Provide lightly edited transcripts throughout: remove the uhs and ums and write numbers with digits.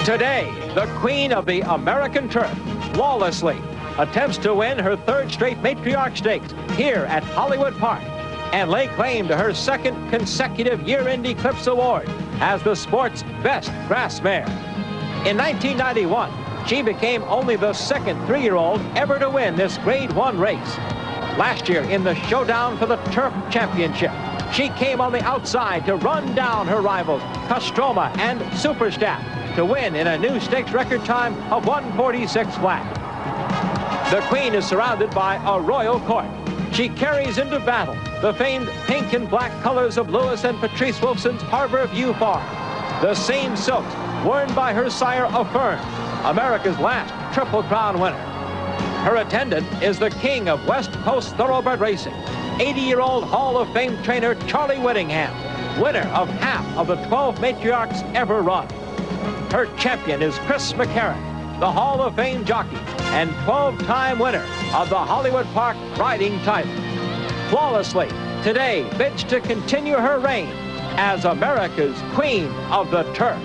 Today, the queen of the American turf, flawlessly, attempts to win her third straight Matriarch Stakes here at Hollywood Park and lay claim to her second consecutive year-end Eclipse award as the sport's best grass mare. In 1991, she became only the second three-year-old ever to win this Grade 1 race. Last year, in the showdown for the Turf Championship, she came on the outside to run down her rivals, Kostroma and Superstaff, to win in a new stakes record time of 1:46 flat. The queen is surrounded by a royal court. She carries into battle the famed pink and black colors of Lewis and Patrice Wilson's Harbor View Farm, the same silks worn by her sire Affirmed, America's last Triple Crown winner. Her attendant is the king of West Coast thoroughbred racing, 80-year-old Hall of Fame trainer Charlie Whittingham, winner of half of the 12 matriarchs ever run. Her champion is Chris McCarron, the Hall of Fame jockey and 12-time winner of the Hollywood Park riding title. Flawlessly, today bids to continue her reign as America's queen of the turf.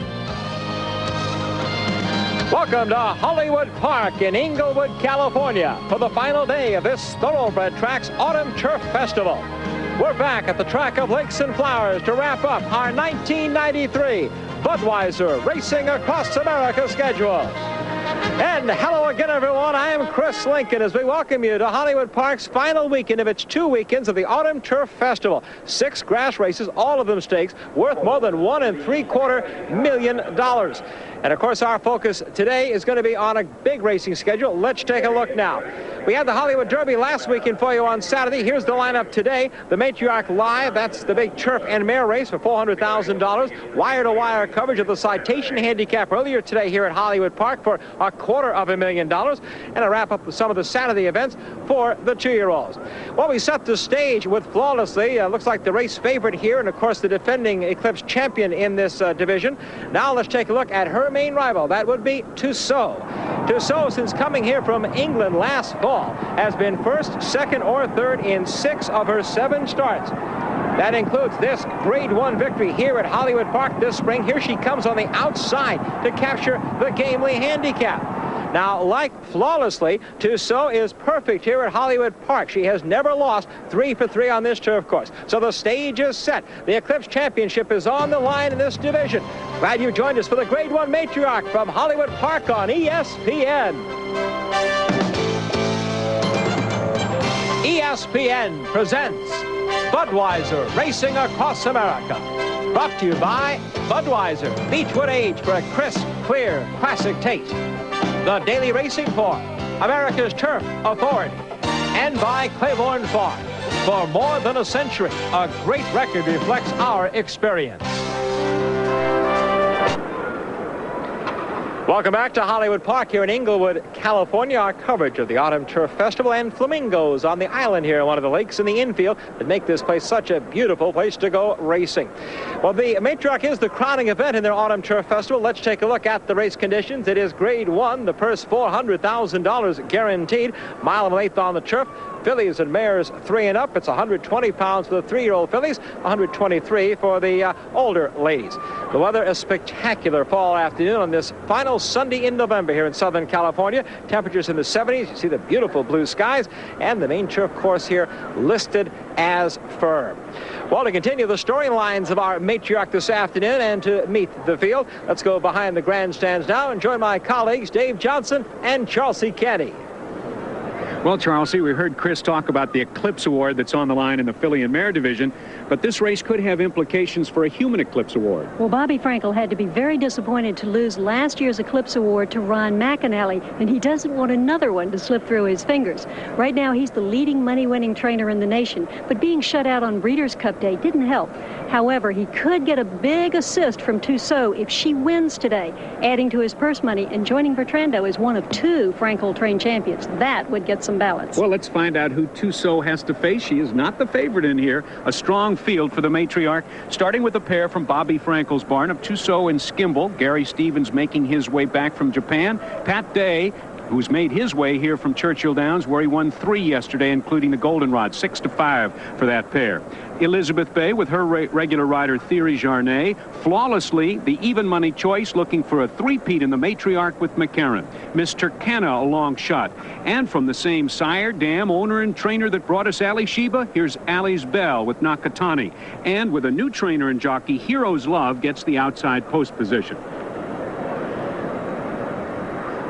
Welcome to Hollywood Park in Inglewood, California for the final day of this Thoroughbred Track's Autumn Turf Festival. We're back at the track of Lakes and Flowers to wrap up our 1993 Budweiser Racing Across America schedule. And hello again, everyone. I am Chris Lincoln as we welcome you to Hollywood Park's final weekend of its 2 weekends of the Autumn Turf Festival. 6 grass races, all of them stakes, worth more than $1.75 million. And of course, our focus today is going to be on a big racing schedule. Let's take a look now. We had the Hollywood Derby last weekend for you on Saturday. Here's the lineup today. The Matriarch Live, that's the big turf and mare race for $400,000. Wire-to-wire coverage of the Citation Handicap earlier today here at Hollywood Park for $250,000. And a wrap-up with some of the Saturday events for the 2-year-olds. Well, we set the stage with Flawlessly. Looks like the race favorite here, and of course the defending Eclipse champion in this division. Now let's take a look at her main rival. That would be Toussaud. Toussaud, since coming here from England last fall, has been first, second, or third in 6 of her 7 starts. That includes this Grade 1 victory here at Hollywood Park this spring. Here she comes on the outside to capture the Gamely Handicap. Now, like Flawlessly, Toussaud is perfect here at Hollywood Park. She has never lost 3 for 3 on this turf course. So the stage is set. The Eclipse Championship is on the line in this division. Glad you joined us for the Grade 1 Matriarch from Hollywood Park on ESPN. ESPN presents Budweiser Racing Across America. Brought to you by Budweiser, Beechwood Age for a crisp, clear, classic taste. The Daily Racing Form, America's Turf Authority, and by Claiborne Farm. For more than a century, a great record reflects our experience. Welcome back to Hollywood Park here in Inglewood, California. Our coverage of the Autumn Turf Festival and flamingos on the island here, one of the lakes in the infield that make this place such a beautiful place to go racing. Well, the Matriarch is the crowning event in their Autumn Turf Festival. Let's take a look at the race conditions. It is Grade 1, the purse $400,000 guaranteed. Mile and 1/8 on the turf. Fillies and mares 3 and up. It's 120 pounds for the 3-year-old fillies, 123 for the older ladies. The weather is spectacular fall afternoon on this final Sunday in November here in Southern California. Temperatures in the 70s. You see the beautiful blue skies and the main turf course here listed as firm. Well, to continue the storylines of our Matriarch this afternoon and to meet the field, let's go behind the grandstands now and join my colleagues Dave Johnson and Charlesy Kenny. Well, Charlesy, we heard Chris talk about the Eclipse Award that's on the line in the filly and mare division, but this race could have implications for a human Eclipse Award. Well, Bobby Frankel had to be very disappointed to lose last year's Eclipse Award to Ron McAnally, and he doesn't want another one to slip through his fingers. Right now, he's the leading money-winning trainer in the nation, but being shut out on Breeders' Cup Day didn't help. However, he could get a big assist from Toussaud if she wins today, adding to his purse money and joining Bertrando as one of 2 Frankel-trained champions. That would get some balance. Well, let's find out who Toussaud has to face. She is not the favorite in here. A strong field for the Matriarch, starting with a pair from Bobby Frankel's barn of Toussaud and Skimble. Gary Stevens making his way back from Japan. Pat Day who's made his way here from Churchill Downs, where he won 3 yesterday, including the Goldenrod, 6-5 for that pair. Elizabeth Bay with her regular rider Thierry Jarnet, flawlessly the even money choice, looking for a three-peat in the Matriarch with McCarron. Miss Turkana a long shot. And from the same sire, dam, owner, and trainer that brought us Ali Sheba, here's Ali's Bell with Nakatani. And with a new trainer and jockey, Hero's Love gets the outside post position.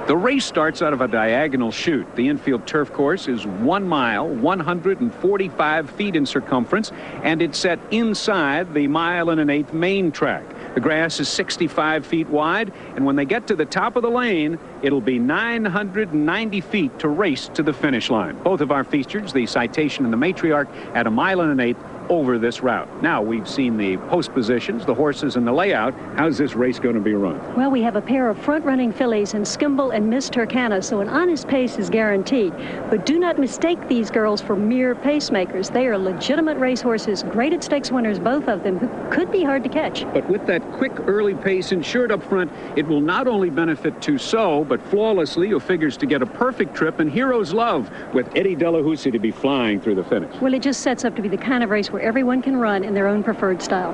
The race starts out of a diagonal chute. The infield turf course is 1 mile, 145 feet in circumference, and it's set inside the 1 1/8 main track. The grass is 65 feet wide, and when they get to the top of the lane, it'll be 990 feet to race to the finish line. Both of our features, the Citation and the Matriarch, at 1 1/8 miles over this route. Now we've seen the post positions, the horses, and the layout. How's this race going to be run? Well, we have a pair of front-running fillies in Skimble and Miss Turkana, so an honest pace is guaranteed. But do not mistake these girls for mere pacemakers. They are legitimate racehorses, graded stakes winners, both of them, who could be hard to catch. But with that quick early pace insured up front, it will not only benefit Toussaud, but flawlessly, who figures to get a perfect trip, and Hero's Love with Eddie Delahousie to be flying through the finish. Well, it just sets up to be the kind of race where everyone can run in their own preferred style.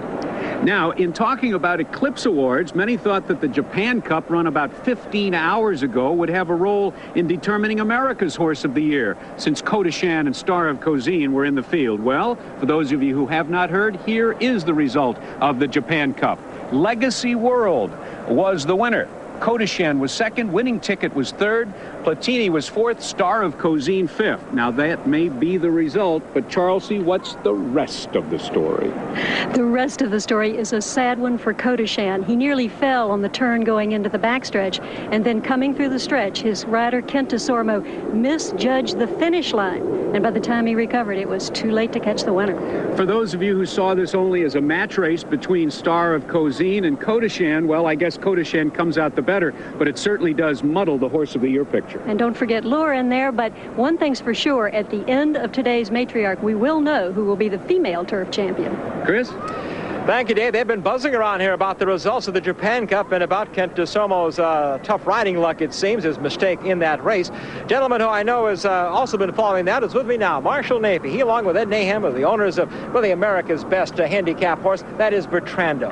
Now, in talking about Eclipse Awards, many thought that the Japan Cup, run about 15 hours ago, would have a role in determining America's Horse of the Year, since Kodashan and Star of Kozine were in the field. Well, for those of you who have not heard, here is the result of the Japan Cup. Legacy World was the winner. Kodashan was second, Winning Ticket was third, Platini was fourth, Star of Kozine fifth. Now that may be the result, but Charlesy, what's the rest of the story? The rest of the story is a sad one for Kodashan. He nearly fell on the turn going into the backstretch, and then coming through the stretch, his rider Kent Desormeaux misjudged the finish line, and by the time he recovered, it was too late to catch the winner. For those of you who saw this only as a match race between Star of Kozine and Kodashan, well, I guess Kodashan comes out the better, but it certainly does muddle the Horse of the Year picture. And don't forget Lure in there, but one thing's for sure, at the end of today's Matriarch, we will know who will be the female turf champion. Chris? Thank you, Dave. They've been buzzing around here about the results of the Japan Cup and about Kent Desormeaux's tough riding luck, it seems, his mistake in that race. Gentleman who I know has also been following that is with me now, Marshall Napey. He, along with Ed Nahum, are the owners of really America's best handicap horse, that is Bertrando.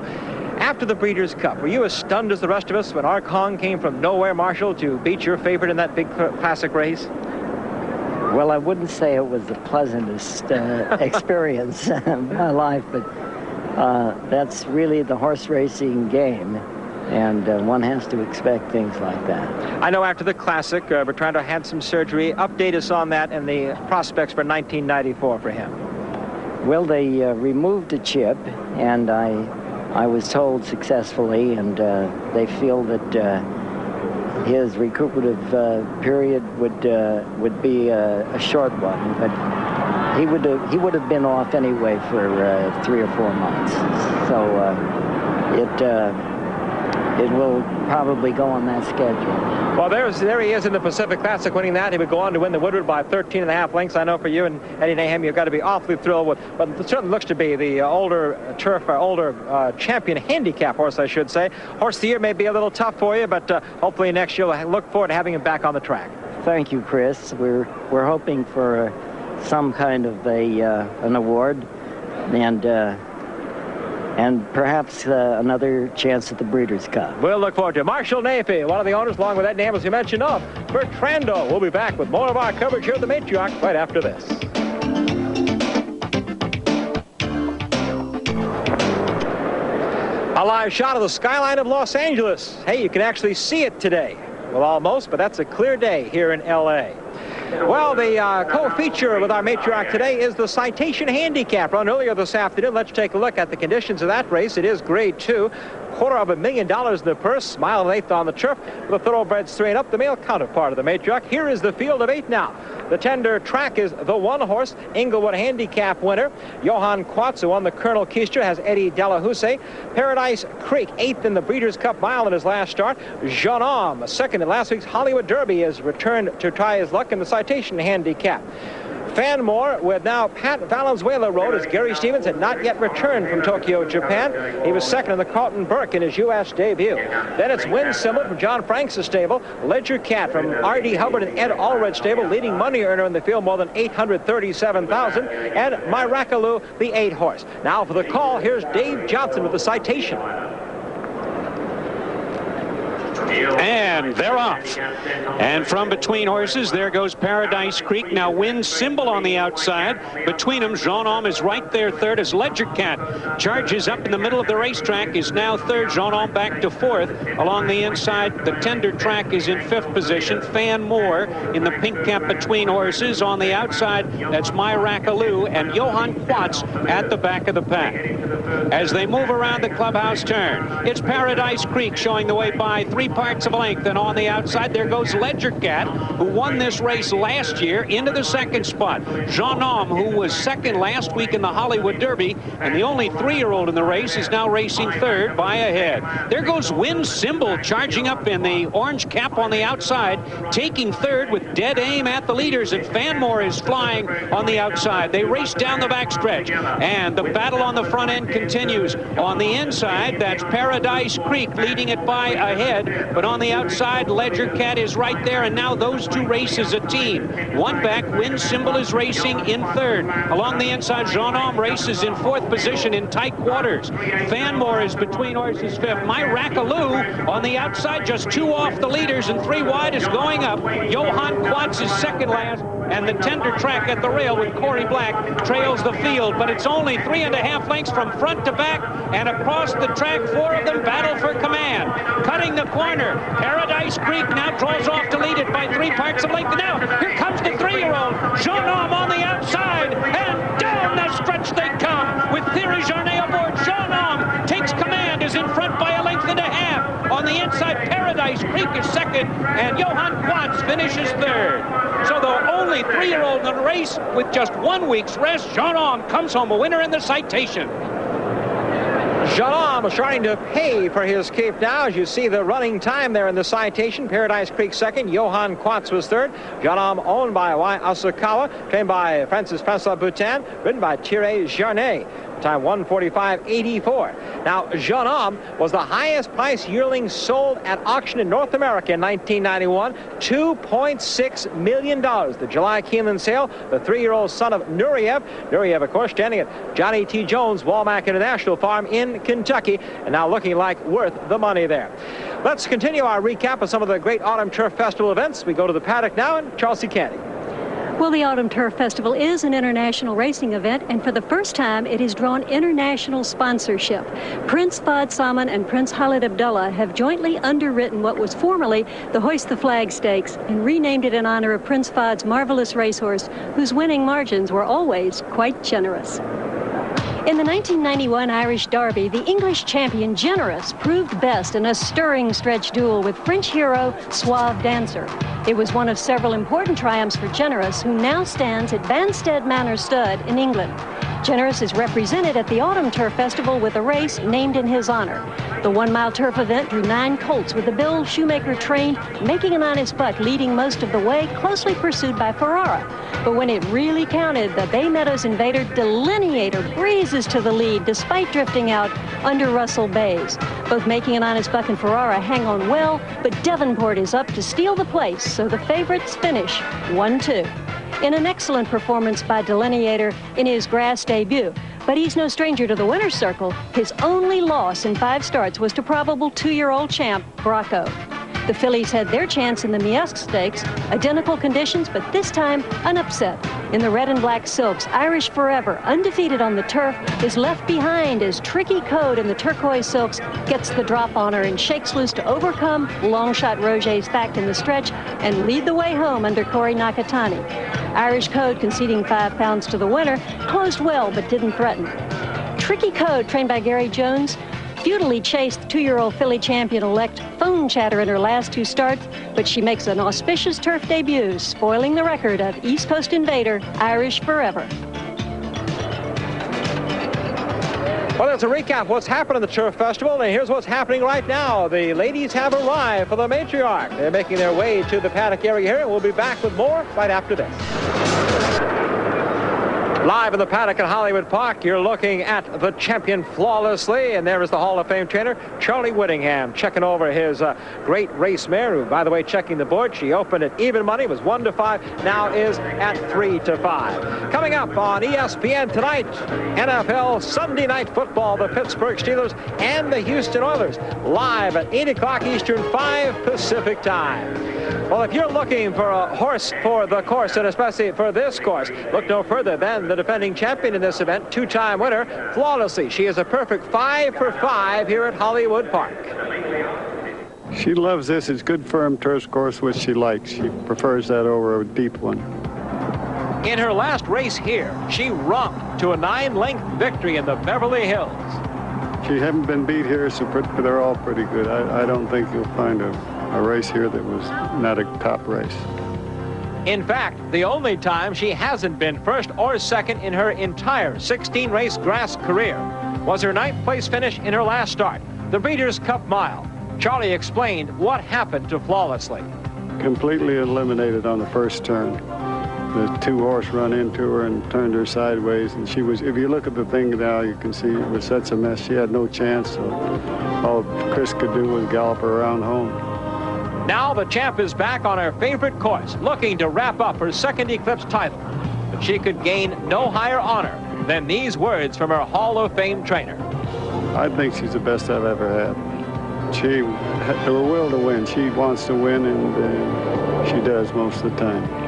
After the Breeders' Cup, were you as stunned as the rest of us when our Kong came from nowhere, Marshall, to beat your favorite in that big classic race? Well, I wouldn't say it was the pleasantest experience of my life, but that's really the horse racing game, and one has to expect things like that. I know after the Classic, Bertrando had some surgery. Update us on that and the prospects for 1994 for him. Well, they removed a chip, and I was told successfully, and they feel that his recuperative period would be a short one, but he would have been off anyway for 3 or 4 months. So it will probably go on that schedule. Well, there he is in the Pacific Classic winning that. He would go on to win the Woodward by 13.5 lengths. I know for you and Eddie Nahum, you've got to be awfully thrilled with, but it certainly looks to be the older champion handicap horse, I should say. Horse of the Year may be a little tough for you, but hopefully next year we'll look forward to having him back on the track. Thank you, Chris. We're hoping for some kind of an award, and perhaps another chance at the Breeders' Cup. We'll look forward to it. Marshall Napey, one of the owners, along with Ed Nahum, as you mentioned, of Bertrando. We'll be back with more of our coverage here at the Matriarch right after this. A live shot of the skyline of Los Angeles. Hey, you can actually see it today. Well, almost, but that's a clear day here in L.A. Well, the co-feature with our Matriarch today is the Citation Handicap, run earlier this afternoon. Let's take a look at the conditions of that race. It is Grade 2. $250,000 in the purse, 1 1/8 on the turf. The thoroughbreds 3 and up, the male counterpart of the Matriarch. Here is the field of 8 now. The tender track is the 1-horse Inglewood Handicap winner. Johann Quatz, who won the Colonel Keister, has Eddie Delahousie. Paradise Creek, 8th in the Breeders' Cup Mile in his last start. Jean Homme, 2nd in last week's Hollywood Derby, has returned to try his luck in the Citation Handicap. Fanmore with now Pat Valenzuela rode, as Gary Stevens had not yet returned from Tokyo, Japan. He was second in the Carlton Burke in his U.S. debut. Then it's Win Symbol from John Franks' stable, Ledger Cat from R.D. Hubbard and Ed Allred's stable, leading money earner in the field, more than $837,000, and Miraculou, the 8-horse. Now for the call, here's Dave Johnson with the citation. And they're off. And from between horses, there goes Paradise Creek. Now Win Symbol on the outside. Between them, Jean Homme is right there third as Ledger Cat charges up in the middle of the racetrack, is now third. Jean Homme back to fourth. Along the inside, the tender track is in fifth position. Fan Moore in the pink cap between horses. On the outside, that's Miraculou and Johann Quatz at the back of the pack. As they move around the clubhouse turn, it's Paradise Creek showing the way by 3 parts of length, and on the outside there goes Ledger Cat, who won this race last year, into the second spot. Jean Homme, who was second last week in the Hollywood Derby, and the only 3-year-old in the race, is now racing third by a head. There goes Win Symbol charging up in the orange cap on the outside, taking third with dead aim at the leaders, and Fanmore is flying on the outside. They race down the backstretch, and the battle on the front end continues. On the inside, that's Paradise Creek leading it by a head, but on the outside, Ledger Cat is right there, and now those two race as a team. One back, Win Symbol is racing in third. Along the inside, Jean Homme races in fourth position in tight quarters. Fanmore is between horses fifth. Miraculou on the outside, just 2 off the leaders, and 3 wide is going up. Johann Quatz is second last, and the tender track at the rail with Corey Black trails the field, but it's only 3.5 lengths from front to back, and across the track, 4 of them battle for command. Cutting the corner, Paradise Creek now draws off to lead it by 3 parts of length. Now, here comes the 3-year-old, Jean Homme on the outside, and down the stretch they come with Thierry Jarnet aboard. Jean Homme takes command, is in front by 1.5 lengths. On the inside, Paradise Creek is second, and Johann Quatz finishes third. So the only 3-year-old in the race with just 1 week's rest, Jean Homme comes home a winner in the citation. Jean Homme starting to pay for his cape now, as you see the running time there in the citation. Paradise Creek second, Johann Quatz was third. Jean Homme owned by Y. Asakawa, trained by Francois Boutin, ridden by Thierry Jarnet. Time 1:45.84. Now, Jean Homme was the highest price yearling sold at auction in North America in 1991, $2.6 million. The July Keeneland sale, the 3-year-old son of Nureyev. Nureyev, of course, standing at Johnny T. Jones' Walmack International Farm in Kentucky, and now looking like worth the money there. Let's continue our recap of some of the great Autumn Turf Festival events. We go to the paddock now, and Charles C. Candy. Well, the Autumn Turf Festival is an international racing event, and for the first time, it has drawn international sponsorship. Prince Fahd Salman and Prince Khalid Abdullah have jointly underwritten what was formerly the Hoist the Flag Stakes and renamed it in honor of Prince Fahd's marvelous racehorse, whose winning margins were always quite generous. In the 1991 Irish Derby, the English champion Generous proved best in a stirring stretch duel with French hero Suave Dancer. It was one of several important triumphs for Generous, who now stands at Banstead Manor Stud in England. Generous is represented at the Autumn Turf Festival with a race named in his honor. The 1-mile turf event drew 9 colts with the Bill Shoemaker trained, Making an Honest Buck leading most of the way, closely pursued by Ferrara. But when it really counted, the Bay Meadows Invader Delineator breezes to the lead despite drifting out under Russell Bays. Both Making an Honest Buck and Ferrara hang on well, but Devonport is up to steal the place, so the favorites finish 1-2. In an excellent performance by Delineator in his grass debut. But he's no stranger to the winner's circle. His only loss in 5 starts was to probable 2-year-old champ Bracco. The fillies had their chance in the Miesque Stakes, identical conditions, but this time an upset. In the red and black silks, Irish Forever, undefeated on the turf, is left behind as Tricky Code in the turquoise silks gets the drop on her and shakes loose to overcome Longshot Roger's fact in the stretch and lead the way home under Corey Nakatani. Irish Code, conceding 5 pounds to the winner, closed well but didn't threaten. Tricky Code, trained by Gary Jones, futilely chased 2-year-old filly champion-elect Phone Chatter in her last 2 starts, but she makes an auspicious turf debut, spoiling the record of East Coast Invader Irish Forever. Well, that's a recap of what's happened at the Turf Festival, and here's what's happening right now. The ladies have arrived for the Matriarch. They're making their way to the paddock area here, and we'll be back with more right after this. Live in the paddock at Hollywood Park, you're looking at the champion flawlessly, and there is the Hall of Fame trainer, Charlie Whittingham, checking over his great race mare, who, by the way, checking the board. She opened at even money, was 1-5, now is at 3-5. Coming up on ESPN tonight, NFL Sunday Night Football, the Pittsburgh Steelers and the Houston Oilers, live at 8 o'clock Eastern, 5 Pacific time. Well, if you're looking for a horse for the course, and especially for this course, look no further than the defending champion in this event, two-time winner, Flawlessly. She is a perfect 5 for 5 here at Hollywood Park. She loves this. It's good firm turf course, which she likes. She prefers that over a deep one. In her last race here, she romped to a 9-length victory in the Beverly Hills. She hasn't been beat here, so they're all pretty good. I don't think you'll find a race here that was not a top race. In fact, the only time she hasn't been first or second in her entire 16-race grass career was her 9th place finish in her last start, the Breeders' Cup Mile. Charlie explained what happened to Flawlessly. Completely eliminated on the first turn. The two horse run into her and turned her sideways, and she was, if you look at the thing now, you can see it was such a mess. She had no chance, so all Chris could do was gallop her around home. Now the champ is back on her favorite course, looking to wrap up her second Eclipse title. But she could gain no higher honor than these words from her Hall of Fame trainer. I think she's the best I've ever had. She had her will to win. She wants to win, and she does most of the time.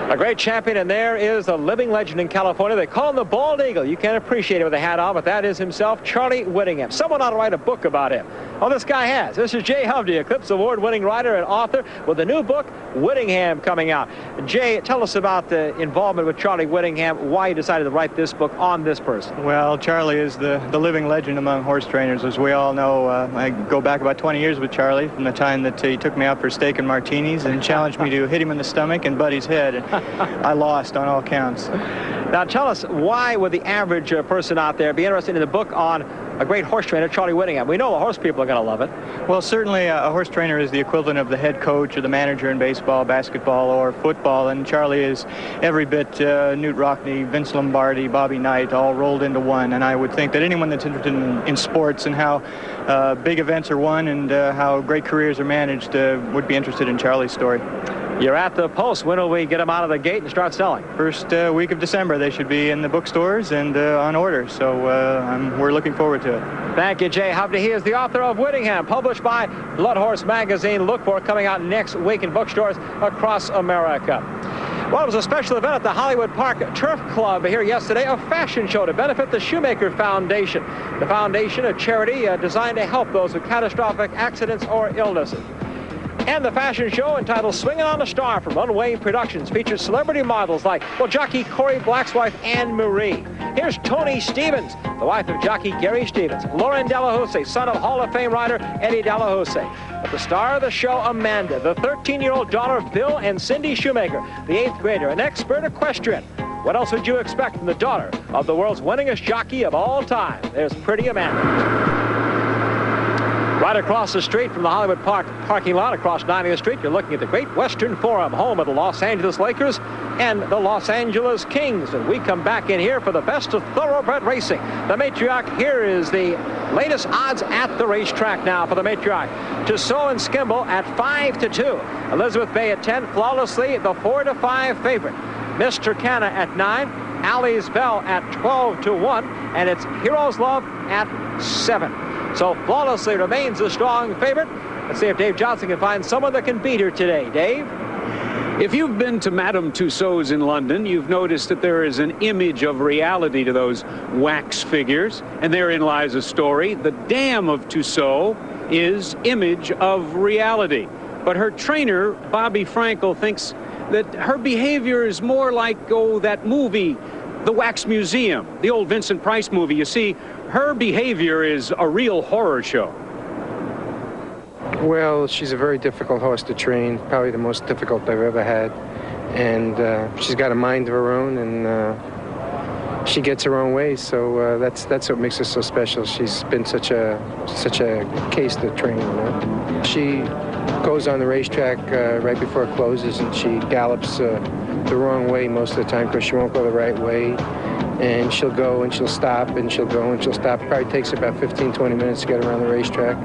A great champion, and there is a living legend in California. They call him the Bald Eagle. You can't appreciate it with a hat on, but that is himself, Charlie Whittingham. Someone ought to write a book about him. Oh, this guy has. This is Jay Hovde, Eclipse Award-winning writer and author, with a new book, Whittingham, coming out. Jay, tell us about the involvement with Charlie Whittingham, why you decided to write this book on this person. Well, Charlie is the living legend among horse trainers. As we all know, I go back about 20 years with Charlie, from the time that he took me out for steak and martinis and challenged me to hit him in the stomach and Buddy's head. And I lost on all counts. Now tell us, why would the average person out there be interested in the book on a great horse trainer, Charlie Whittingham? We know the horse people are going to love it. Well, certainly a horse trainer is the equivalent of the head coach or the manager in baseball, basketball, or football, and Charlie is every bit Newt Rockne, Vince Lombardi, Bobby Knight, all rolled into one. And I would think that anyone that's interested in sports and how big events are won and how great careers are managed would be interested in Charlie's story. You're at the Post. When will we get them out of the gate and start selling? First week of December. They should be in the bookstores and on order. So we're looking forward to it. Thank you, Jay Hovde. He is the author of Whittingham, published by Blood Horse Magazine. Look for it coming out next week in bookstores across America. Well, it was a special event at the Hollywood Park Turf Club here yesterday, a fashion show to benefit the Shoemaker Foundation. The foundation, a charity designed to help those with catastrophic accidents or illnesses. And the fashion show, entitled Swinging on a Star from Runway Productions, features celebrity models like, well, jockey Corey Black's wife, Anne Marie. Here's Tony Stevens, the wife of jockey Gary Stevens. Lauren Delahousse, son of Hall of Fame rider Eddie Delahousse. But the star of the show, Amanda, the 13-year-old daughter of Bill and Cindy Shoemaker, the 8th grader, an expert equestrian. What else would you expect from the daughter of the world's winningest jockey of all time? There's pretty Amanda. Right across the street from the Hollywood Park parking lot, across 90th Street, you're looking at the Great Western Forum, home of the Los Angeles Lakers and the Los Angeles Kings. And we come back in here for the best of thoroughbred racing. The Matriarch, here is the latest odds at the racetrack now for the Matriarch. Toussaud and Skimble at 5-2. Elizabeth Bay at 10, Flawlessly the 4-5 favorite. Mr. Canna at 9, Allie's Bell at 12-1, and it's Hero's Love at 7. So Flawlessly remains a strong favorite. Let's see if Dave Johnson can find someone that can beat her today. Dave? If you've been to Madame Tussauds in London, you've noticed that there is an image of reality to those wax figures, and therein lies a story. The dam of Toussaud is image of reality. But her trainer, Bobby Frankel, thinks that her behavior is more like, oh, that movie, The Wax Museum, the old Vincent Price movie. You see, her behavior is a real horror show. Well, she's a very difficult horse to train, probably the most difficult I've ever had. And she's got a mind of her own, and she gets her own way. So that's what makes her so special. She's been such a case to train, you know. She goes on the racetrack right before it closes, and she gallops the wrong way most of the time because she won't go the right way. And she'll go and she'll stop and she'll go and she'll stop. It probably takes about 15-20 minutes to get around the racetrack.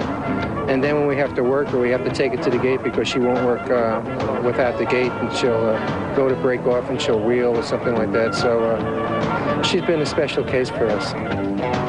And then when we have to work her, we have to take it to the gate because she won't work without the gate, and she'll go to break off and she'll wheel or something like that. So she's been a special case for us.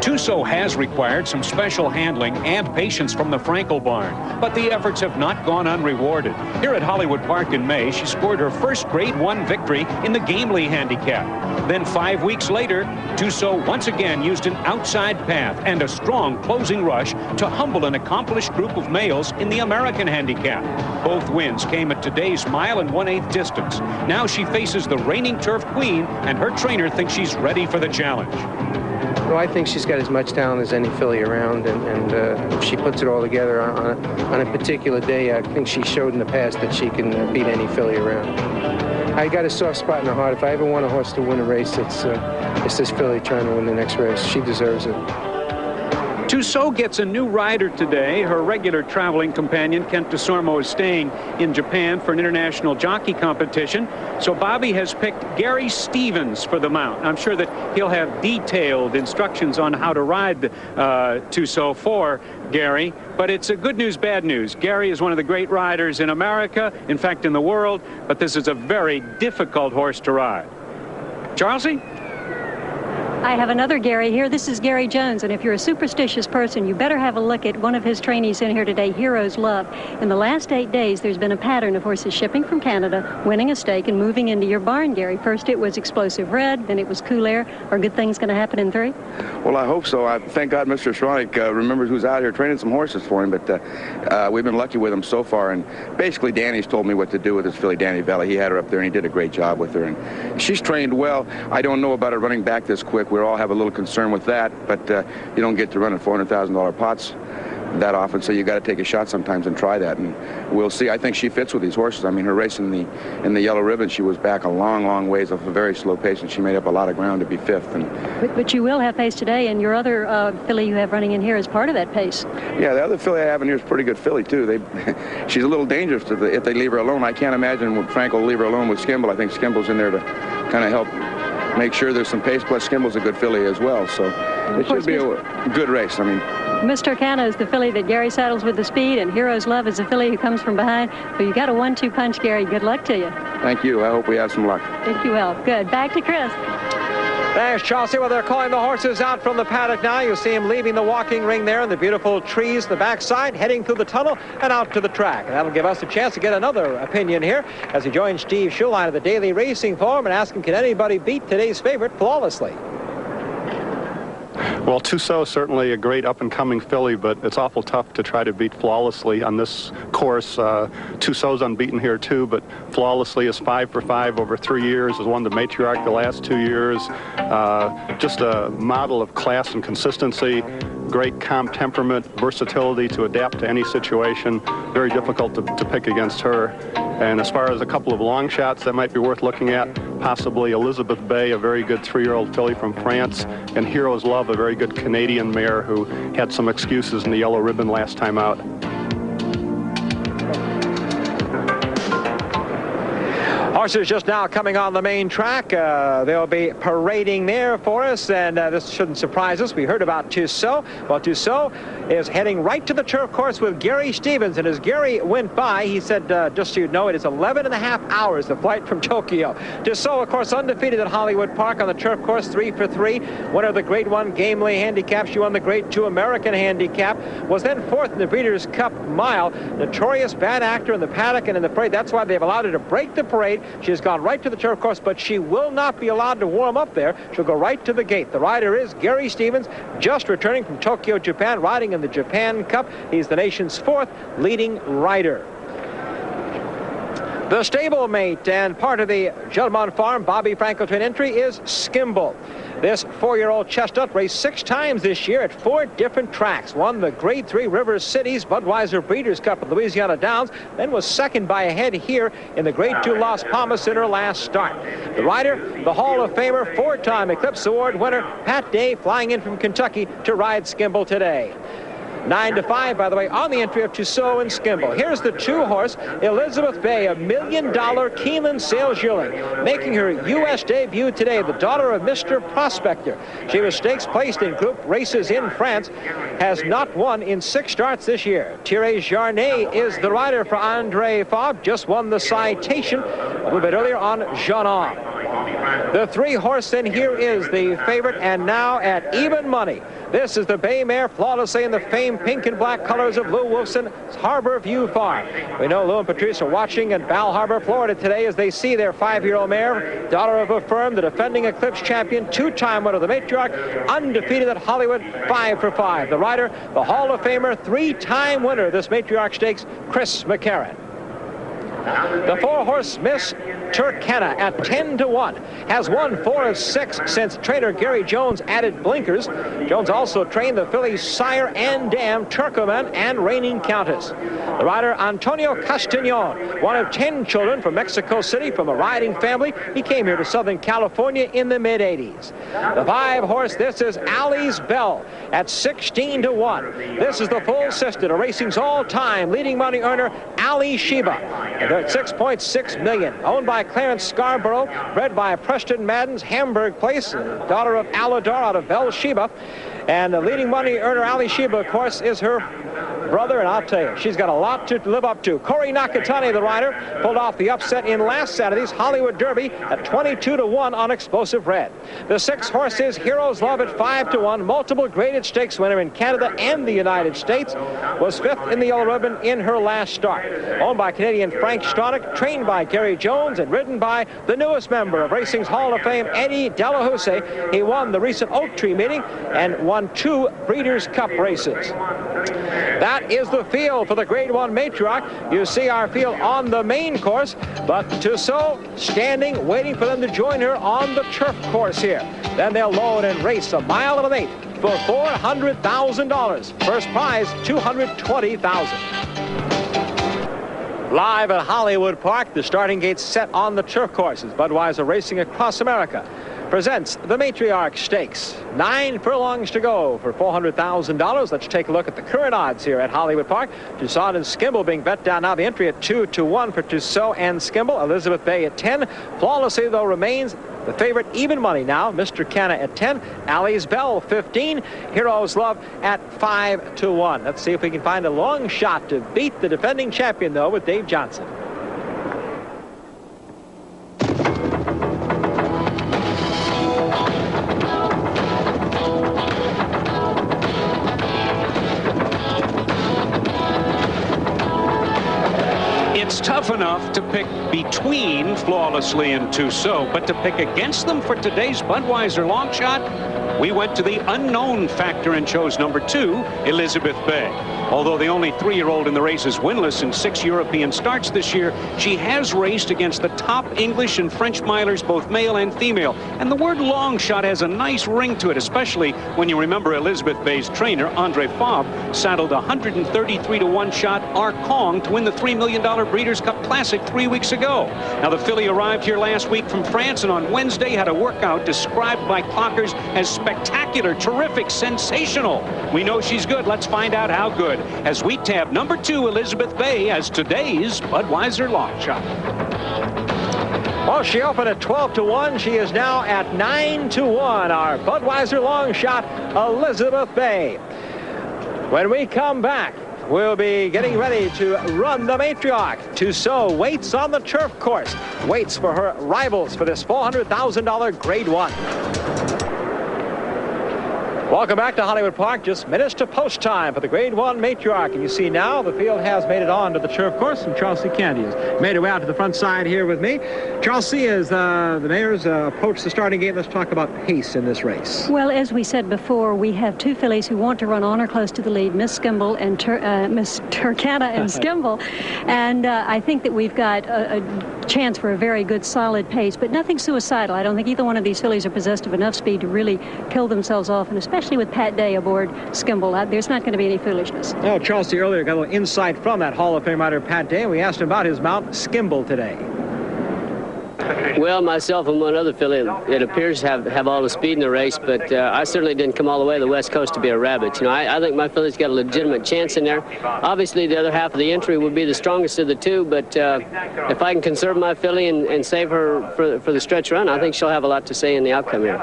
Toussaud has required some special handling and patience from the Frankel barn, but the efforts have not gone unrewarded. Here at Hollywood Park in May, she scored her first Grade 1 victory in the Gamely Handicap. Then 5 weeks later, Toussaud once again used an outside path and a strong closing rush to humble an accomplished group of males in the American Handicap. Both wins came at today's 1 1/8 distance. Now she faces the reigning turf queen, and her trainer thinks she's ready for the challenge. Well, I think she's got as much talent as any filly around, and if she puts it all together on a particular day, I think she showed in the past that she can beat any filly around. I got a soft spot in her heart. If I ever want a horse to win a race, it's this filly trying to win the next race. She deserves it. Toussaud gets a new rider today. Her regular traveling companion, Kent DeSormo, is staying in Japan for an international jockey competition. So Bobby has picked Gary Stevens for the mount. I'm sure that he'll have detailed instructions on how to ride Toussaud for Gary. But it's a good news, bad news. Gary is one of the great riders in America, in fact, in the world. But this is a very difficult horse to ride. Charlesy? I have another Gary here. This is Gary Jones, and if you're a superstitious person, you better have a look at one of his trainees in here today, Hero's Love. In the last 8 days, there's been a pattern of horses shipping from Canada, winning a stake, and moving into your barn, Gary. First it was Explosive Red, then it was Cool Air. Are good things going to happen in 3? Well, I hope so. Thank God Mr. Schronik remembers who's out here training some horses for him, but we've been lucky with him so far. And basically, Danny's told me what to do with his filly, Danny Valley. He had her up there, and he did a great job with her. And she's trained well. I don't know about her running back this quick. We all have a little concern with that, but you don't get to run at $400,000 pots that often, so you got to take a shot sometimes and try that, and we'll see. I think she fits with these horses. I mean, her race in the Yellow Ribbon, she was back a long ways off a very slow pace, and she made up a lot of ground to be 5th. And but you will have pace today, and your other filly you have running in here is part of that pace. Yeah, the other filly I have in here is a pretty good filly too. She's a little dangerous if they leave her alone. I can't imagine Frank will leave her alone with Skimble. I think Skimble's in there to kind of help make sure there's some pace, plus Skimble's a good filly as well, so it should be a good race. I mean, Miss Turkana is the filly that Gary saddles with the speed, and Hero's Love is the filly who comes from behind. But you got a 1-2 punch, Gary. Good luck to you. Thank you. I hope we have some luck. Think you will. Good. Back to Chris. There's Chelsea. Well, they're calling the horses out from the paddock now. You'll see him leaving the walking ring there in the beautiful trees in the backside, heading through the tunnel and out to the track. And that'll give us a chance to get another opinion here as he joins Steve Schuline of the Daily Racing Forum and ask him, can anybody beat today's favorite flawlessly? Well, Toussaud is certainly a great up-and-coming filly, but it's awful tough to try to beat flawlessly on this course. Toussaud's unbeaten here, too, but flawlessly is 5 for 5 over 3 years, has won the Matriarch the last 2 years. Just a model of class and consistency, great calm temperament, versatility to adapt to any situation. Very difficult to pick against her. And as far as a couple of long shots that might be worth looking at, possibly Elizabeth Bay, a very good 3-year-old filly from France, and Hero's Love, a very good Canadian mare who had some excuses in the Yellow Ribbon last time out. Horses just now coming on the main track. They'll be parading there for us, and this shouldn't surprise us. We heard about Toussaud. Well, Toussaud is heading right to the turf course with Gary Stevens, and as Gary went by, he said, just so you know, it is 11.5 hours, the flight from Tokyo. Toussaud, of course, undefeated at Hollywood Park on the turf course, 3 for 3. Winner of the Grade 1 Gamely Handicap. She won the Grade 2 American Handicap. Was then 4th in the Breeders' Cup Mile. Notorious bad actor in the paddock and in the parade. That's why they've allowed her to break the parade. She has gone right to the turf course, but she will not be allowed to warm up there. She'll go right to the gate. The rider is Gary Stevens, just returning from Tokyo, Japan, riding in the Japan Cup. He's the nation's 4th leading rider. The stablemate and part of the Gilmont Farm Bobby Frankelton entry is Skimble. This 4-year-old chestnut raced 6 times this year at 4 different tracks. Won the Grade 3 River Cities Budweiser Breeders' Cup at Louisiana Downs, then was second by a head here in the Grade 2 Las Palmas in her last start. The rider, the Hall of Famer, 4-time Eclipse Award winner, Pat Day, flying in from Kentucky to ride Skimble today. 9-5, by the way, on the entry of Toussaud and Skimble. Here's the 2-horse, Elizabeth Bay, $1 million Keeneland Sales yearling, making her U.S. debut today, the daughter of Mr. Prospector. She was stakes placed in group races in France, has not won in 6 starts this year. Thierry Jarnet is the rider for Andre Fabre, just won the Citation a little bit earlier on Jeannon. The 3-horse then here is the favorite, and now at even money. This is the Bay Mare, flawlessly in the famed pink and black colors of Lou Wilson's Harbor View Farm. We know Lou and Patrice are watching at Bal Harbor, Florida today as they see their 5-year-old mare, daughter of Affirmed, the defending Eclipse champion, 2-time winner of the Matriarch, undefeated at Hollywood, 5 for 5. The rider, the Hall of Famer, 3-time winner of this Matriarch Stakes, Chris McCarron. The 4-horse Miss Turkana at 10-1 has won 4 of 6 since trainer Gary Jones added blinkers. Jones also trained the fillies Sire and Dam, Turkoman, and Reigning Countess. The rider Antonio Castañon, one of 10 children from Mexico City from a riding family. He came here to Southern California in the mid-'80s. The 5-horse, this is Allie's Bell at 16-1. This is the full sister to racing's all-time leading money earner, Ali Sheba. And they're at $6.6 million. Owned by Clarence Scarborough, bred by Preston Madden's Hamburg Place, daughter of Aladar out of Beersheba. And the leading money earner, Ali Sheba, of course, is her brother, and I'll tell you, she's got a lot to live up to. Corey Nakatani, the rider, pulled off the upset in last Saturday's Hollywood Derby at 22-1 on Explosive Red. The 6-horse is Hero's Love at 5-1, multiple graded stakes winner in Canada and the United States, was 5th in the Yellow Ribbon in her last start. Owned by Canadian Frank Stronach, trained by Gary Jones, and ridden by the newest member of racing's Hall of Fame, Eddie Delahousse. He won the recent Oak Tree meeting and won 2 Breeders' Cup races. That is the field for the Grade 1 Matriarch. You see our field on the main course, but Toussaud standing, waiting for them to join her on the turf course here. Then they'll load and race 1 1/8 for $400,000. First prize, $220,000. Live at Hollywood Park, the starting gates set on the turf courses. Budweiser Racing Across America presents the Matriarch Stakes. 9 furlongs to go for $400,000. Let's take a look at the current odds here at Hollywood Park. Toussaud and Skimble being bet down now. The entry at 2-1 for Toussaud and Skimble. Elizabeth Bay at 10. Flawlessly, though, remains the favorite even money now. Mr. Canna at 10. Allie's Bell 15. Hero's Love at 5-1. Let's see if we can find a long shot to beat the defending champion, though, with Dave Johnson. It's tough enough to pick between Flawlessly and Toussaud, but to pick against them for today's Budweiser long shot, we went to the unknown factor and chose number 2, Elizabeth Bay. Although the only 3-year-old in the race is winless in 6 European starts this year, she has raced against the top English and French milers, both male and female. And the word long shot has a nice ring to it, especially when you remember Elizabeth Bay's trainer, Andre Fabre, saddled a 133-1 shot Arcong to win the $3 million Breeders' Cup Classic 3 weeks ago. Now, the filly arrived here last week from France, and on Wednesday had a workout described by clockers as spectacular, terrific, sensational. We know she's good. Let's find out how good as we tab number 2, Elizabeth Bay, as today's Budweiser long shot. Well, she opened at 12-1. She is now at 9-1. Our Budweiser long shot, Elizabeth Bay. When we come back, we'll be getting ready to run the Matriarch. Toussaud waits on the turf course, waits for her rivals for this $400,000 Grade 1. Welcome back to Hollywood Park. Just minutes to post time for the Grade 1 Matriarch. And you see now the field has made it on to the turf course, and Charles C. Candy has made her way out to the front side here with me. Charles C., as the mares approach the starting gate, let's talk about pace in this race. Well, as we said before, we have 2 fillies who want to run on or close to the lead, Miss Skimble and Miss Turkana and Skimble. And I think that we've got a chance for a very good, solid pace, but nothing suicidal. I don't think either one of these fillies are possessed of enough speed to really kill themselves off, and especially with Pat Day aboard Skimble, there's not going to be any foolishness. Oh, Charles C. earlier got a little insight from that Hall of Fame rider Pat Day. We asked him about his mount, Skimble, today. Well, myself and one other filly, it appears to have all the speed in the race, but I certainly didn't come all the way to the West Coast to be a rabbit. You know, I think my filly's got a legitimate chance in there. Obviously, the other half of the entry would be the strongest of the two, but if I can conserve my filly and save her for the stretch run, I think she'll have a lot to say in the outcome here.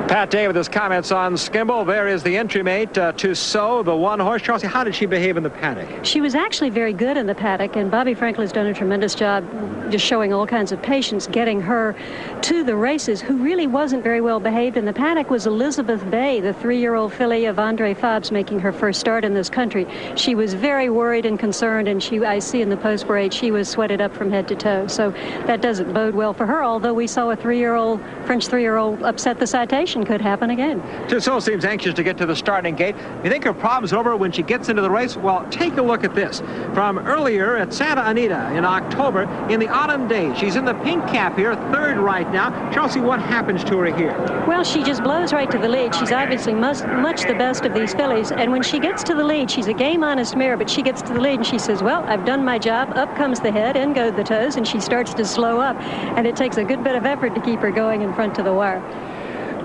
Pat Day with his comments on Skimble. There is the entry mate, Toussaud, the one horse. Chelsea, how did she behave in the paddock? She was actually very good in the paddock, and Bobby Franklin's done a tremendous job just showing all kinds of patience, getting her to the races. Who really wasn't very well behaved in the paddock was Elizabeth Bay, the 3-year-old filly of Andre Fobbs, making her first start in this country. She was very worried and concerned, and I see in the post parade she was sweated up from head to toe. So that doesn't bode well for her, although we saw a French 3-year-old upset the Citation. Could happen again. Toussaud seems anxious to get to the starting gate. You think her problem's over when she gets into the race? Well, take a look at this. From earlier at Santa Anita in October, in the autumn days, she's in the pink cap here, 3rd right now. Chelsea, what happens to her here? Well, she just blows right to the lead. She's obviously much the best of these fillies, and when she gets to the lead, she's a game-honest mare, but she gets to the lead and she says, well, I've done my job. Up comes the head, in go the toes, and she starts to slow up, and it takes a good bit of effort to keep her going in front to the wire.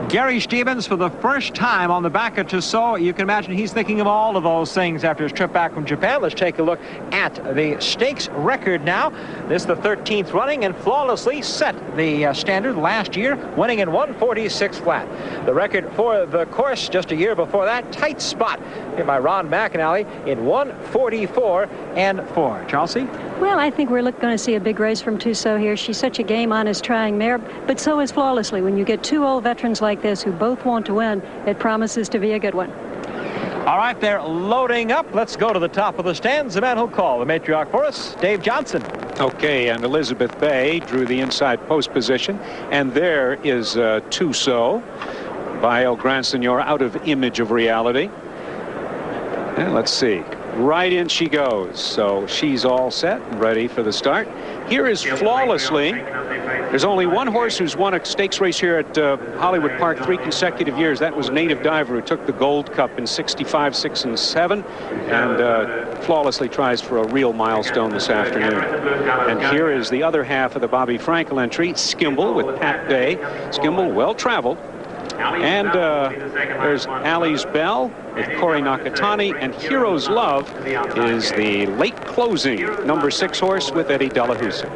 Gary Stevens for the first time on the back of Toussaud. You can imagine he's thinking of all of those things after his trip back from Japan. Let's take a look at the stakes record now. This is the 13th running and flawlessly set the standard last year, winning in 146 flat. The record for the course just a year before that, tight spot here by Ron McAnally in 144.4. Chelsea? Well, I think we're going to see a big race from Toussaud here. She's such a game-honest trying mare, but so is Flawlessly. When you get two old veterans like this who both want to win, it promises to be a good one. All right, they're loading up. Let's go to the top of the stands. The man who'll call the matriarch for us, Dave Johnson. Okay, and Elizabeth Bay drew the inside post position, and there is Toussaud by El Gran Senor, out of image of reality. And let's see. Right in she goes. So she's all set, ready for the start. Here is Flawlessly. There's only one horse who's won a stakes race here at Hollywood Park 3 consecutive years. That was Native Diver, who took the Gold Cup in 65, 6, and 7. And Flawlessly tries for a real milestone this afternoon. And here is the other half of the Bobby Frankel entry, Skimble with Pat Day. Skimble, well-traveled. And there's Allie's Bell with Corey Nakatani, and Hero's Love is the late closing number 6 horse with Eddie Delahousie.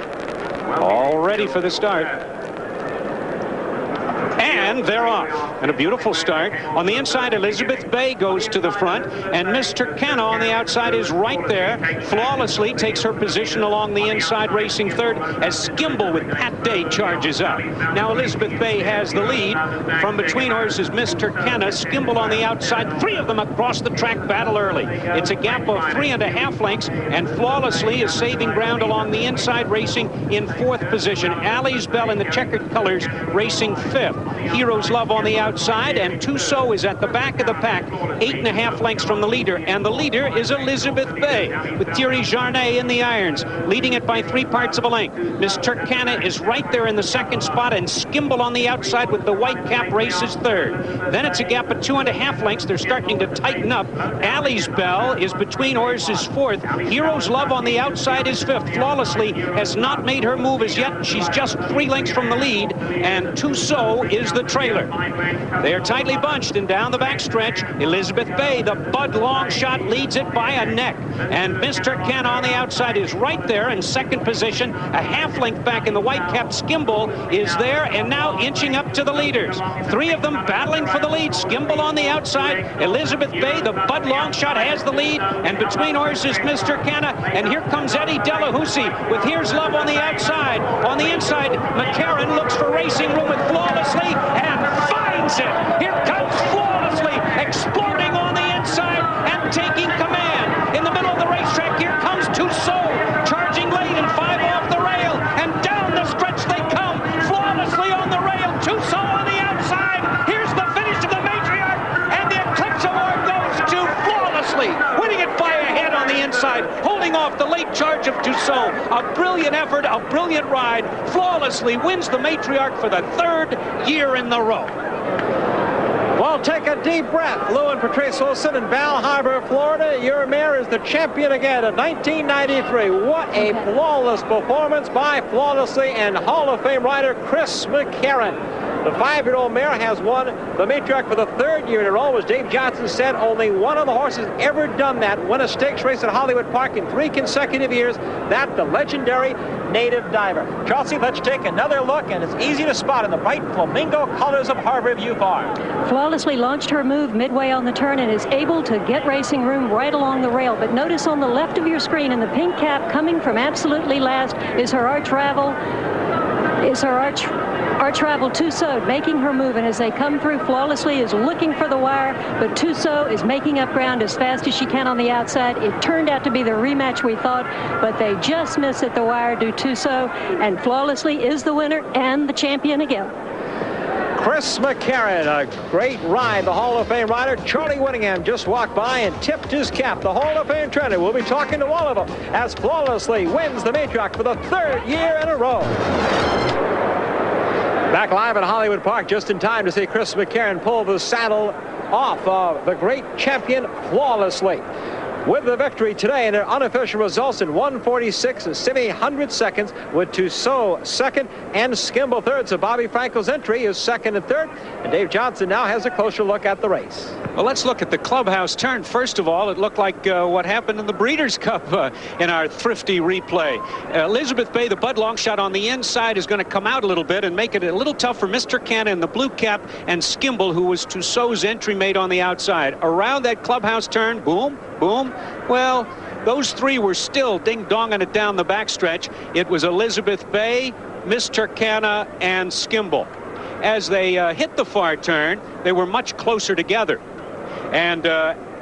All ready for the start. And they're off. And a beautiful start. On the inside, Elizabeth Bay goes to the front, and Mr. Kenna on the outside is right there. Flawlessly takes her position along the inside, racing third, as Skimble with Pat Day charges up. Now Elizabeth Bay has the lead. From between horses, Mr. Kenna, Skimble on the outside, 3 of them across the track, battle early. It's a gap of 3.5 lengths, and Flawlessly is saving ground along the inside, racing in 4th position. Allie's Bell in the checkered colors, racing 5th. Hero's Love on the outside, and Toussaud is at the back of the pack, 8.5 lengths from the leader, and the leader is Elizabeth Bay, with Thierry Jarnet in the irons, leading it by 3 parts of a length. Miss Turkana is right there in the 2nd spot, and Skimble on the outside with the white cap races 3rd. Then it's a gap of 2.5 lengths. They're starting to tighten up. Allie's Bell is between horses 4th. Hero's Love on the outside is 5th. Flawlessly has not made her move as yet. She's just 3 lengths from the lead, and Toussaud is the trailer. They are tightly bunched, and down the backstretch, Elizabeth Bay, the Bud Long shot, leads it by a neck. And Mr. Ken on the outside is right there in 2nd position. A half length back in the white cap, Skimble is there and now inching up to the leaders. 3 of them battling for the lead. Skimble on the outside. Elizabeth Bay, the Bud Long shot, has the lead. And between horses, Mr. Kenna. And here comes Eddie Delahousie with Here's Love on the outside. On the inside, McCarron looks for racing room with Flawlessly and finds it. Here comes Flawlessly, exploding on the inside and taking command. In the middle of the racetrack, here comes Toussaud, charging late and 5 off the rail, and down the stretch they come. Flawlessly on the rail, Toussaud on the outside. Here's the finish of the Matriarch, and the Eclipse Award goes to Flawlessly, winning it by a head on the inside, holding off the late charge of Toussaud. A brilliant effort, a brilliant ride. Flawlessly wins the Matriarch for the 3rd year in the row. Well, take a deep breath. Lou and Patrice Wilson in Bal Harbor, Florida. Your mare is the champion again in 1993. What a flawless performance by Flawlessly and Hall of Fame rider Chris McCarron. The 5-year-old mare has won the Matriarch for the 3rd year in a row. As Dave Johnson said, only one of the horses ever done that, win a stakes race at Hollywood Park in 3 consecutive years. That, the legendary Native Diver. Chelsea, let's take another look, and it's easy to spot in the bright flamingo colors of Harborview Farm. Flawlessly launched her move midway on the turn and is able to get racing room right along the rail. But notice on the left of your screen in the pink cap, coming from absolutely last, is her arch rival. Arch rival Toussaud making her move, and as they come through, Flawlessly is looking for the wire, but Toussaud is making up ground as fast as she can on the outside. It turned out to be the rematch we thought, but they just miss at the wire to Toussaud, and Flawlessly is the winner and the champion again. Chris McCarron, a great ride. The Hall of Fame rider Charlie Whittingham just walked by and tipped his cap. The Hall of Fame trainer will be talking to all of them as Flawlessly wins the Matriarch for the 3rd year in a row. Back live at Hollywood Park just in time to see Chris McCarron pull the saddle off of the great champion Flawlessly. With the victory today in their unofficial results in 1:46 and 70 seconds, with Toussaud second and Skimble third. So Bobby Frankel's entry is second and third, and Dave Johnson now has a closer look at the race. Well, let's look at the clubhouse turn. First of all, it looked like what happened in the Breeders' Cup in our thrifty replay. Elizabeth Bay, the Bud Long shot on the inside, is going to come out a little bit and make it a little tough for Mr. Canna in the blue cap, and Skimble, who was Toussaud's entry mate on the outside. Around that clubhouse turn, boom, boom. Well, those three were still ding-donging it down the backstretch. It was Elizabeth Bay, Mr. Canna, and Skimble. As they hit the far turn, they were much closer together. And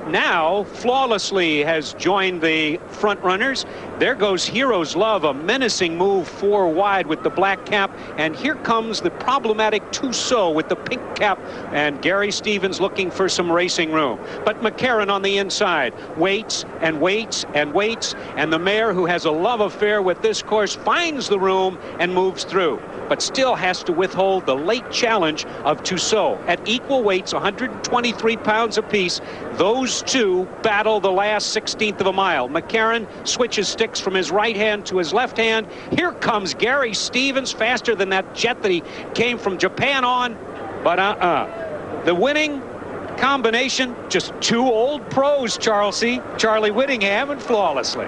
now Flawlessly has joined the front runners. There goes Hero's Love, a menacing move 4 wide with the black cap, and here comes the problematic Toussaud with the pink cap, and Gary Stevens looking for some racing room. But McCarron on the inside waits and waits and waits, and the mare, who has a love affair with this course, finds the room and moves through, but still has to withhold the late challenge of Toussaud. At equal weights, 123 pounds apiece, those two battle the last 16th of a mile. McCarron switches sticks from his right hand to his left hand. Here comes Gary Stevens, faster than that jet that he came from Japan on, but the winning combination, just 2 old pros, Charlie Whittingham and Flawlessly.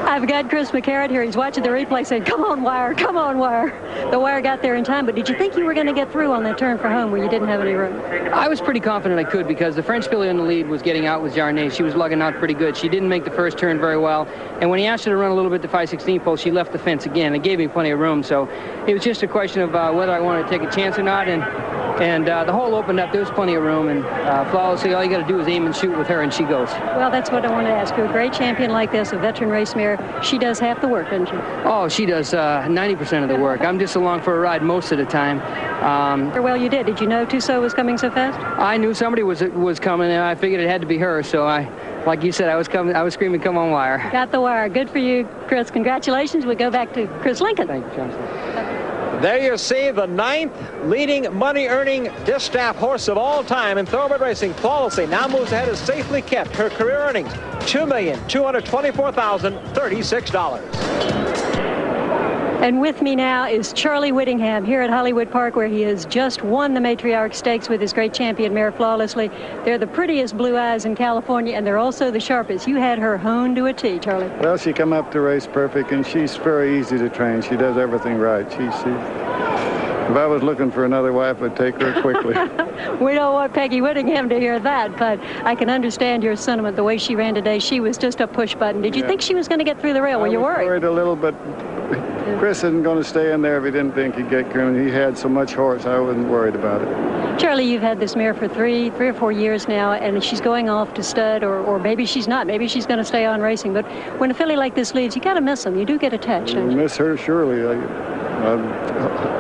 I've got Chris McCarron here. He's watching the replay saying, come on, wire, come on, wire. The wire got there in time, but did you think you were going to get through on that turn for home where you didn't have any room? I was pretty confident I could, because the French filly in the lead was getting out with Jarnay. She was lugging out pretty good. She didn't make the first turn very well, and when he asked her to run a little bit to 5/16 pole, she left the fence again. It gave me plenty of room, so it was just a question of whether I wanted to take a chance or not, and the hole opened up. There was plenty of room, and Flawlessly, all you got to do is aim and shoot with her, and she goes. Well, that's what I wanted to ask you. A great champion like this, a veteran race mare, she does half the work, doesn't she? Oh, she does 90% of the work. I'm just along for a ride most of the time. Well, you did. Did you know Toussaud was coming so fast? I knew somebody was coming, and I figured it had to be her. So like you said, I was screaming, "Come on, wire!" Got the wire. Good for you, Chris. Congratulations. We go back to Chris Lincoln. Thank you, Johnson. There you see the 9th leading money-earning distaff horse of all time in thoroughbred racing. Flawlessly now moves ahead, is safely kept. Her career earnings, $2,224,036. And with me now is Charlie Whittingham here at Hollywood Park, where he has just won the Matriarch Stakes with his great champion mare Flawlessly. They're the prettiest blue eyes in California, and they're also the sharpest. You had her honed to a T, Charlie. Well, she come up to race perfect, and she's very easy to train. She does everything right. If I was looking for another wife, I'd take her quickly. We don't want Peggy Whittingham to hear that, but I can understand your sentiment. The way she ran today, she was just a push button. Did you think she was going to get through the rail? Were you worried? I was worried a little, but Chris isn't going to stay in there if he didn't think he'd get through. He had so much horse, I wasn't worried about it. Charlie, you've had this mare for three or four years now, and she's going off to stud, or maybe she's not. Maybe she's going to stay on racing. But when a filly like this leaves, you got to miss them. You do get attached, don't you? Miss her, surely. I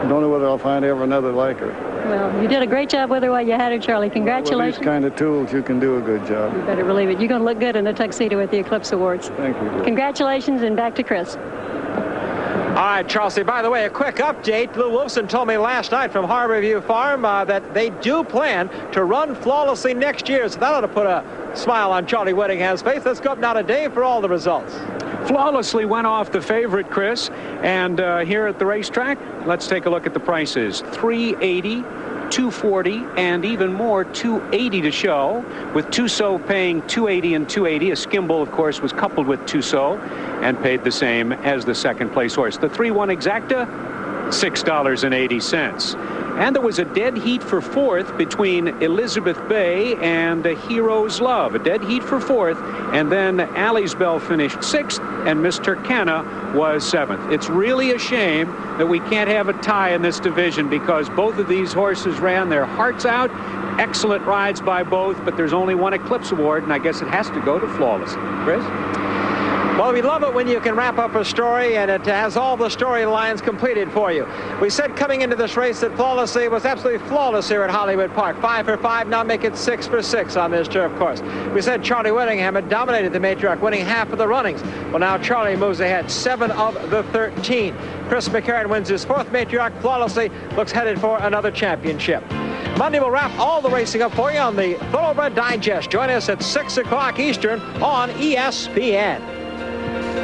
don't know whether I'll find ever another like her. Well, you did a great job with her while you had her, Charlie. Congratulations. With these kind of tools, you can do a good job. You better believe it. You're going to look good in a tuxedo at the Eclipse Awards. Thank you. Congratulations, and back to Chris. right, Chelsea, by the way, a quick update. Lou Wilson told me last night from Harborview Farm that they do plan to run flawlessly next year, so that ought to put a smile on Charlie Whittingham's face. Let's go up now to Dave for all the results. Flawlessly went off the favorite, Chris, and here at the racetrack, let's take a look at the prices. $380, $240, and even more, $280 to show, with Toussaud paying $280 and $280. A skimble, of course, was coupled with Toussaud and paid the same as the second place horse. The 3-1 exacta, $6.80. And there was a dead heat for fourth between Elizabeth Bay and Hero's Love. A dead heat for fourth, and then Allie's Bell finished sixth, and Miss Turkana was seventh. It's really a shame that we can't have a tie in this division, because both of these horses ran their hearts out. Excellent rides by both, but there's only one Eclipse Award, and I guess it has to go to Flawless. Chris? Well, we love it when you can wrap up a story and it has all the storylines completed for you. We said coming into this race that Flawlessly was absolutely flawless here at Hollywood Park. 5 for 5, now make it 6 for 6 on this turf course. We said Charlie Whittingham had dominated the Matriarch, winning half of the runnings. Well, now Charlie moves ahead, 7 of the 13. Chris McCarron wins his fourth Matriarch flawlessly, looks headed for another championship. Monday, we'll wrap all the racing up for you on the Thoroughbred Digest. Join us at 6 o'clock Eastern on ESPN.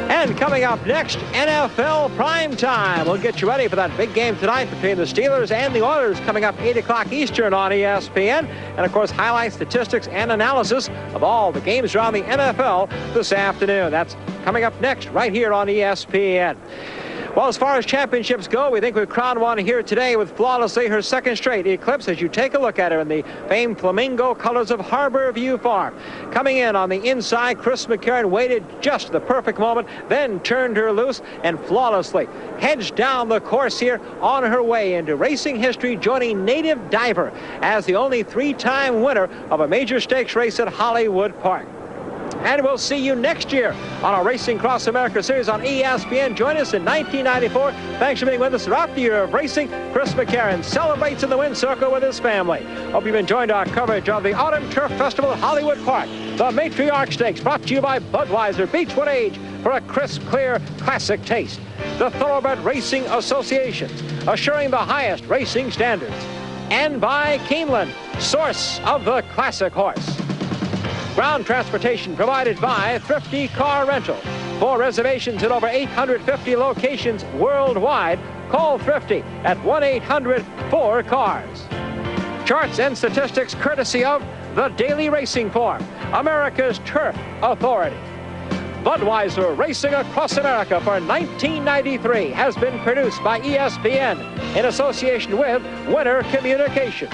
And coming up next, NFL Prime Time. We'll get you ready for that big game tonight between the Steelers and the Oilers, coming up 8 o'clock Eastern on ESPN. And, of course, highlights, statistics, and analysis of all the games around the NFL this afternoon. That's coming up next right here on ESPN. Well, as far as championships go, we think we've crowned one here today with Flawlessly, her second straight Eclipse, as you take a look at her in the famed flamingo colors of Harborview Farm. Coming in on the inside, Chris McCarron waited just the perfect moment, then turned her loose and flawlessly hedged down the course here on her way into racing history, joining Native Diver as the only 3-time winner of a major stakes race at Hollywood Park. And we'll see you next year on our Racing Cross America series on ESPN. Join us in 1994. Thanks for being with us throughout the year of racing. Chris McCarron celebrates in the Wind Circle with his family. Hope you've enjoyed our coverage of the Autumn Turf Festival at Hollywood Park. The Matriarch Stakes, brought to you by Budweiser, Beechwood Age, for a crisp, clear, classic taste. The Thoroughbred Racing Associations, assuring the highest racing standards. And by Keeneland, source of the classic horse. Ground transportation provided by Thrifty Car Rental. For reservations at over 850 locations worldwide, call Thrifty at 1-800-4CARS. Charts and statistics courtesy of the Daily Racing Form, America's Turf Authority. Budweiser Racing Across America for 1993 has been produced by ESPN in association with Winter Communications.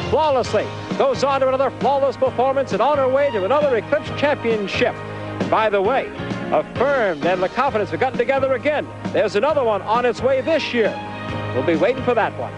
Flawlessly goes on to another flawless performance and on her way to another Eclipse championship. And by the way, Affirmed and the Confidence have gotten together again. There's another one on its way this year. We'll be waiting for that one.